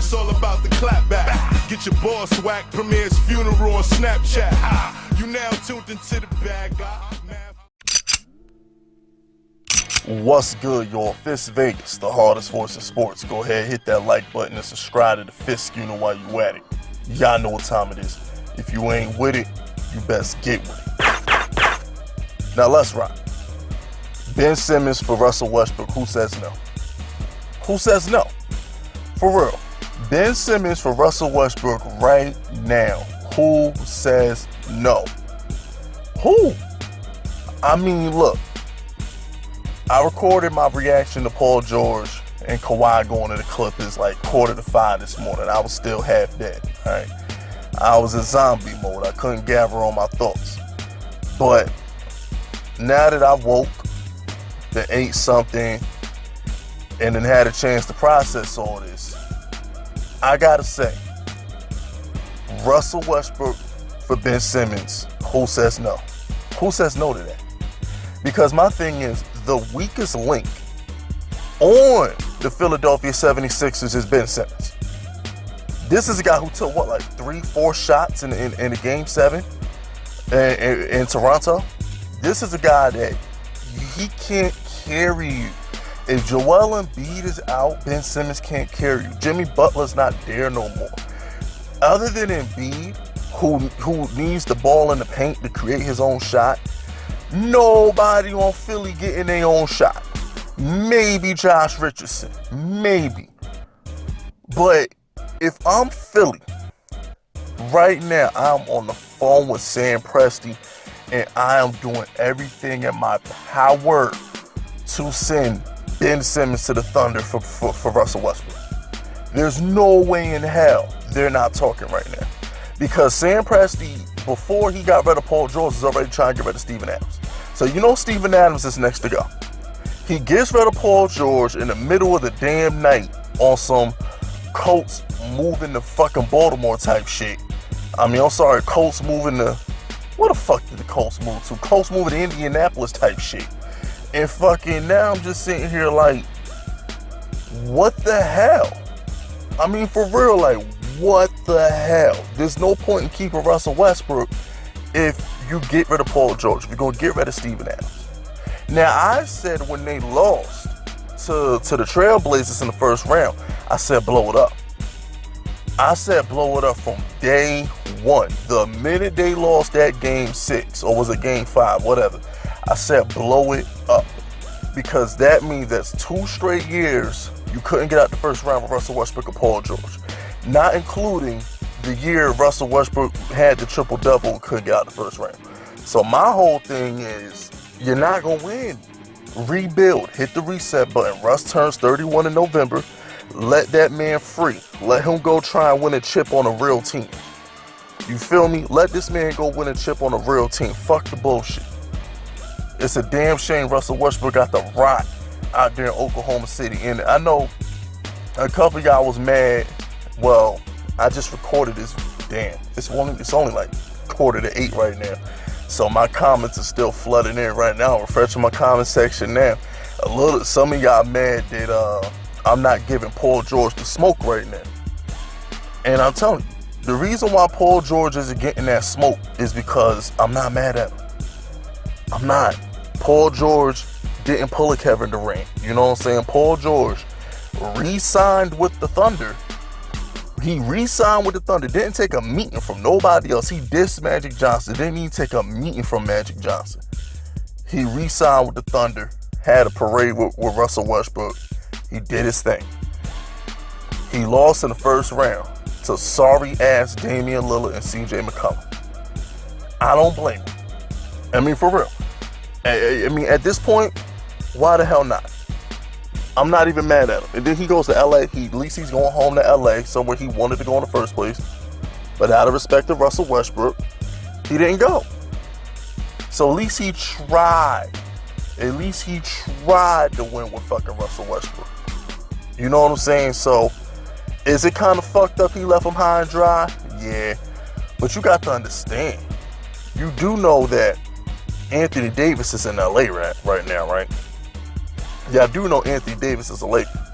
it's all about the clap back. Get your boss whacked, Premier's funeral on Snapchat. You now tuned into the bag. What's good, y'all? Fisk Vegas, the hardest voice in sports. Go ahead, hit that like button and subscribe to the Fisk Unit while you at it. Y'all know what time it is. If you ain't with it, you best get with it. Now let's rock. Ben Simmons for Russell Westbrook. Who says no? Who says no? For real. Ben Simmons for Russell Westbrook right now. Who says no? Who? I mean, look. I recorded my reaction to Paul George and Kawhi going to the Clippers like 4:45 this morning. I was still half dead, all right? I was in zombie mode. I couldn't gather all my thoughts. But now that I woke, then ate something, and then had a chance to process all this, I gotta say, Russell Westbrook for Ben Simmons, who says no? Who says no to that? Because my thing is, the weakest link on the Philadelphia 76ers is Ben Simmons. This is a guy who took, like 3-4 shots in the game 7 in Toronto. This is a guy that he can't carry you. If Joel Embiid is out, Ben Simmons can't carry you. Jimmy Butler's not there no more. Other than Embiid, who needs the ball in the paint to create his own shot, nobody on Philly getting their own shot. Maybe Josh Richardson. Maybe. But if I'm Philly, right now I'm on the phone with Sam Presti and I am doing everything in my power to send Ben Simmons to the Thunder for Russell Westbrook. There's no way in hell they're not talking right now. Because Sam Presti, before he got rid of Paul George, is already trying to get rid of Steven Adams. So you know Steven Adams is next to go. He gets rid of Paul George in the middle of the damn night on some Colts moving to fucking Baltimore type shit. I mean, I'm sorry, Colts moving to... Where the fuck did the Colts move to? Colts moving to Indianapolis type shit. And fucking now I'm just sitting here like, what the hell? I mean, for real, like, what the hell? There's no point in keeping Russell Westbrook if you get rid of Paul George, if you're going to get rid of Steven Adams. Now, I said when they lost to the Trailblazers in the first round, I said blow it up. I said blow it up from day one. The minute they lost that game 6, or was it game 5, whatever, I said blow it up. Because that means that's 2 straight years you couldn't get out the first round with Russell Westbrook or Paul George. Not including the year Russell Westbrook had the triple-double and couldn't get out the first round. So my whole thing is, you're not going to win. Rebuild. Hit the reset button. Russ turns 31 in November. Let that man free. Let him go try and win a chip on a real team. You feel me? Let this man go win a chip on a real team. Fuck the bullshit. It's a damn shame Russell Westbrook got the rot out there in Oklahoma City. And I know a couple of y'all was mad. Well, I just recorded this. Damn, it's only like 7:45 right now. So my comments are still flooding in right now. I'm refreshing my comment section now. Some of y'all mad that I'm not giving Paul George the smoke right now. And I'm telling you, the reason why Paul George isn't getting that smoke is because I'm not mad at him. I'm not. Paul George didn't pull a Kevin Durant. You know what I'm saying? Paul George re-signed with the Thunder. He re-signed with the Thunder. Didn't take a meeting from nobody else. He dissed Magic Johnson. Didn't even take a meeting from Magic Johnson. He re-signed with the Thunder. Had a parade with Russell Westbrook. He did his thing. He lost in the first round to sorry-ass Damian Lillard and CJ McCollum. I don't blame him. I mean, for real. I mean, at this point, why the hell not? I'm not even mad at him. And then he goes to LA. At least he's going home to LA, somewhere he wanted to go in the first place. But out of respect to Russell Westbrook, he didn't go. So at least he tried. At least he tried to win with fucking Russell Westbrook. You know what I'm saying? So, is it kind of fucked up he left him high and dry? Yeah. But you got to understand, you do know that Anthony Davis is in LA right now, right? Yeah, I do know Anthony Davis is a Laker.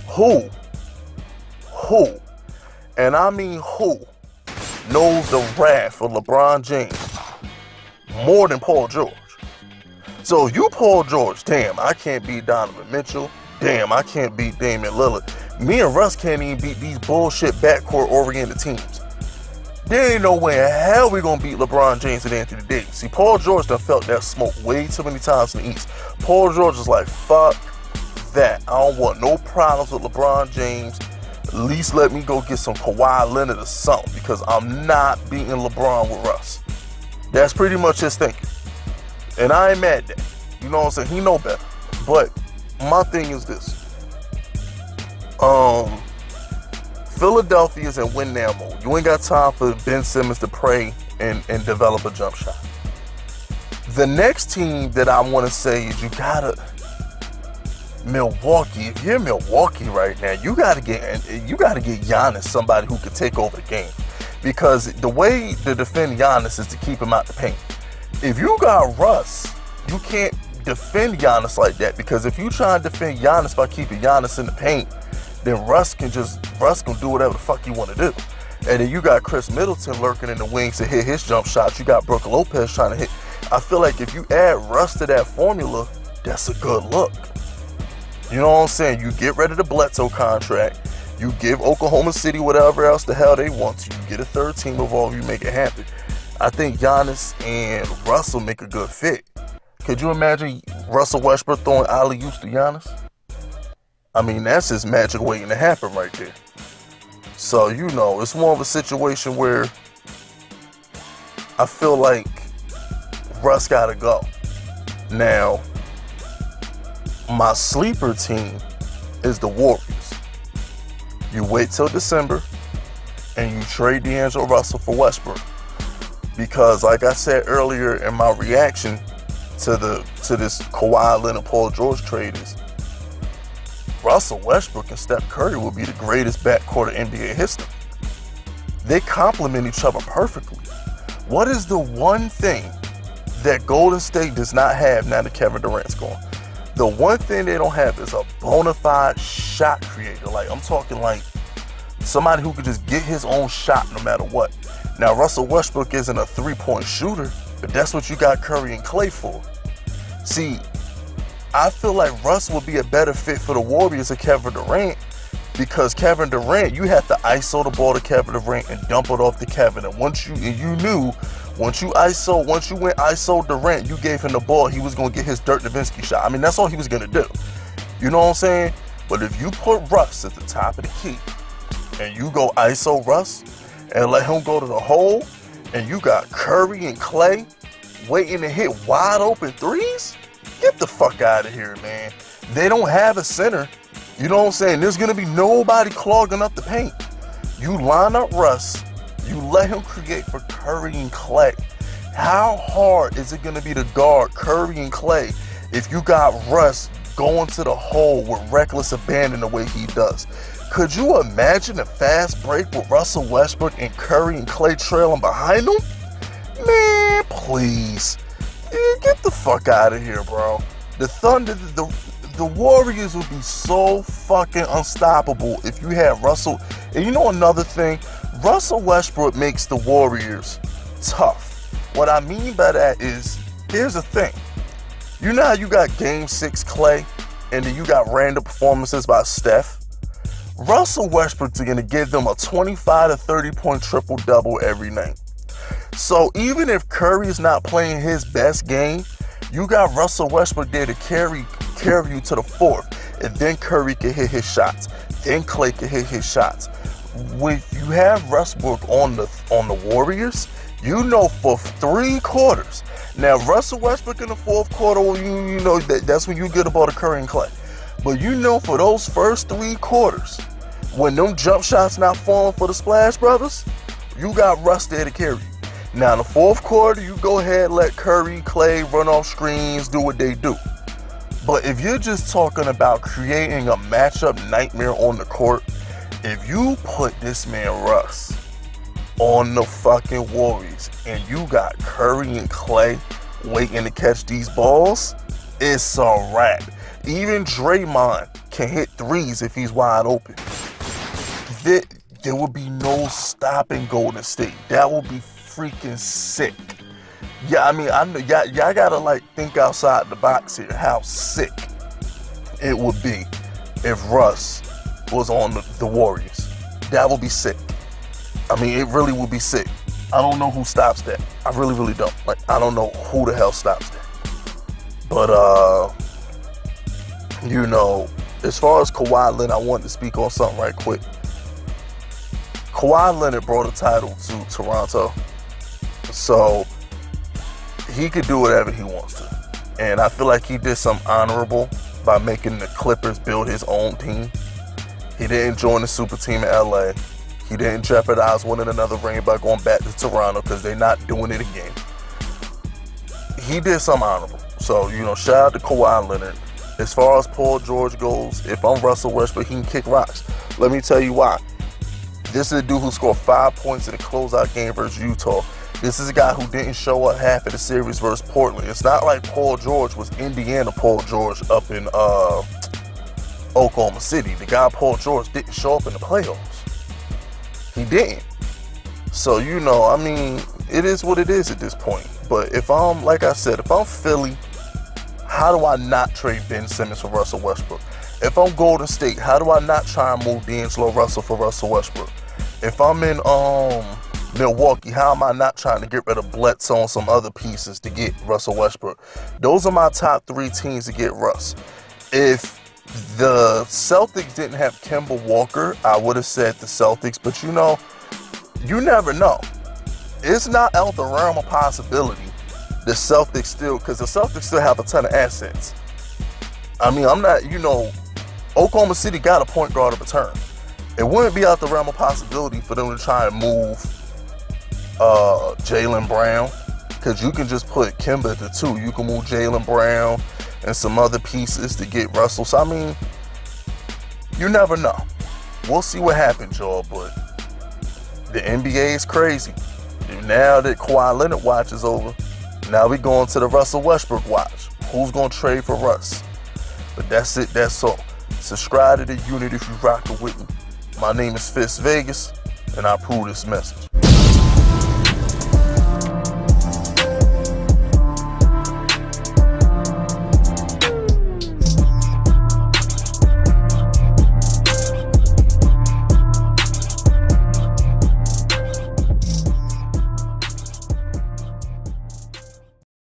Who who, and I mean who, knows the wrath of LeBron James more than Paul George. So you Paul George, damn, I can't beat Donovan Mitchell. Damn, I can't beat Damian Lillard. Me and Russ can't even beat these bullshit backcourt-oriented teams. There ain't no way in hell we gonna beat LeBron James and Anthony Davis. See, Paul George done felt that smoke way too many times in the East. Paul George is like, fuck that. I don't want no problems with LeBron James. At least let me go get some Kawhi Leonard or something, because I'm not beating LeBron with Russ. That's pretty much his thinking. And I ain't mad at that. You know what I'm saying? He know better. But my thing is this. Philadelphia's in win now mode. You ain't got time for Ben Simmons to pray and develop a jump shot. The next team that I want to say is Milwaukee. If you're Milwaukee right now, you gotta get Giannis, somebody who can take over the game. Because the way to defend Giannis is to keep him out the paint. If you got Russ, you can't defend Giannis like that, because if you try and defend Giannis by keeping Giannis in the paint, then Russ can do whatever the fuck you want to do. And then you got Chris Middleton lurking in the wings to hit his jump shots. You got Brook Lopez trying to hit. I feel like if you add Russ to that formula, that's a good look. You know what I'm saying? You get rid of the Bledsoe contract. You give Oklahoma City whatever else the hell they want to. You get a third team involved. You make it happen. I think Giannis and Russell make a good fit. Could you imagine Russell Westbrook throwing alley-oops to Giannis? I mean, that's his magic waiting to happen right there. So, you know, it's more of a situation where I feel like Russ gotta go. Now, my sleeper team is the Warriors. You wait till December and you trade D'Angelo Russell for Westbrook. Because like I said earlier in my reaction to this Kawhi Leonard Paul George trade is, Russell Westbrook and Steph Curry will be the greatest backcourt of NBA history. They complement each other perfectly. What is the one thing that Golden State does not have now that Kevin Durant's gone? The one thing they don't have is a bona fide shot creator. Like, I'm talking like somebody who could just get his own shot no matter what. Now, Russell Westbrook isn't a three-point shooter, but that's what you got Curry and Klay for. See, I feel like Russ would be a better fit for the Warriors than Kevin Durant, because Kevin Durant, you have to ISO the ball to Kevin Durant and dump it off to Kevin. And once you went ISO Durant, you gave him the ball, he was going to get his Dirk Nowitzki shot. I mean, that's all he was going to do. You know what I'm saying? But if you put Russ at the top of the key and you go ISO Russ and let him go to the hole, and you got Curry and Klay waiting to hit wide open threes, get the fuck out of here, man. They don't have a center. You know what I'm saying? There's going to be nobody clogging up the paint. You line up Russ. You let him create for Curry and Klay. How hard is it going to be to guard Curry and Klay if you got Russ going to the hole with reckless abandon the way he does? Could you imagine a fast break with Russell Westbrook and Curry and Klay trailing behind them? Man, please. Get the fuck out of here, bro. The Thunder, the Warriors would be so fucking unstoppable if you had Russell. And you know another thing? Russell Westbrook makes the Warriors tough. What I mean by that is, here's the thing. You know how you got Game 6 Klay, and then you got random performances by Steph? Russell Westbrook's going to give them a 25 to 30 point triple-double every night. So even if Curry's not playing his best game, you got Russell Westbrook there to carry you to the fourth, and then Curry can hit his shots, then Klay can hit his shots. When you have Westbrook on the Warriors, you know for 3 quarters. Now Russell Westbrook in the fourth quarter, you know that's when you get the ball to Curry and Klay. But you know for those first 3 quarters, when them jump shots not falling for the Splash Brothers, you got Russ there to carry you. Now in the fourth quarter, you go ahead, let Curry, Klay run off screens, do what they do. But if you're just talking about creating a matchup nightmare on the court, if you put this man Russ on the fucking Warriors and you got Curry and Klay waiting to catch these balls, it's a wrap. Even Draymond can hit threes if he's wide open. there would be no stopping Golden State. That would be freaking sick. Yeah, I mean, I know y'all gotta like think outside the box here. How sick it would be if Russ was on the Warriors. That would be sick. I mean, it really would be sick. I don't know who stops that. I really, really don't. Like, I don't know who the hell stops that. But you know, as far as Kawhi Leonard, I wanted to speak on something right quick. Kawhi Leonard brought a title to Toronto, so he could do whatever he wants to. And I feel like he did something honorable by making the Clippers build his own team. He didn't join the super team in LA. He didn't jeopardize winning another ring by going back to Toronto because they're not doing it again. He did something honorable. So, you know, shout out to Kawhi Leonard. As far as Paul George goes, if I'm Russell Westbrook, he can kick rocks. Let me tell you why. This is a dude who scored 5 points in the closeout game versus Utah. This is a guy who didn't show up half of the series versus Portland. It's not like Paul George was Indiana Paul George up in Oklahoma City. The guy Paul George didn't show up in the playoffs. He didn't. So, you know, I mean, it is what it is at this point. But if I'm, like I said, if I'm Philly, how do I not trade Ben Simmons for Russell Westbrook? If I'm Golden State, how do I not try and move D'Angelo Russell for Russell Westbrook? If I'm in Milwaukee, how am I not trying to get rid of Bledsoe and some other pieces to get Russell Westbrook? Those are my top 3 teams to get Russ. If the Celtics didn't have Kemba Walker, I would have said the Celtics, but you know, you never know. It's not out the realm of possibility the Celtics still, because the Celtics still have a ton of assets. I mean, I'm not, you know, Oklahoma City got a point guard of return. It wouldn't be out the realm of possibility for them to try and move Jaylen Brown, because you can just put Kemba at the 2. You can move Jaylen Brown and some other pieces to get Russell. So, I mean, you never know. We'll see what happens, y'all, but the NBA is crazy. Now that Kawhi Leonard watch is over, now we going to the Russell Westbrook watch. Who's going to trade for Russ? But that's it. That's all. Subscribe to the unit if you rockin' with me. My name is Fisk Vegas, and I approve this message.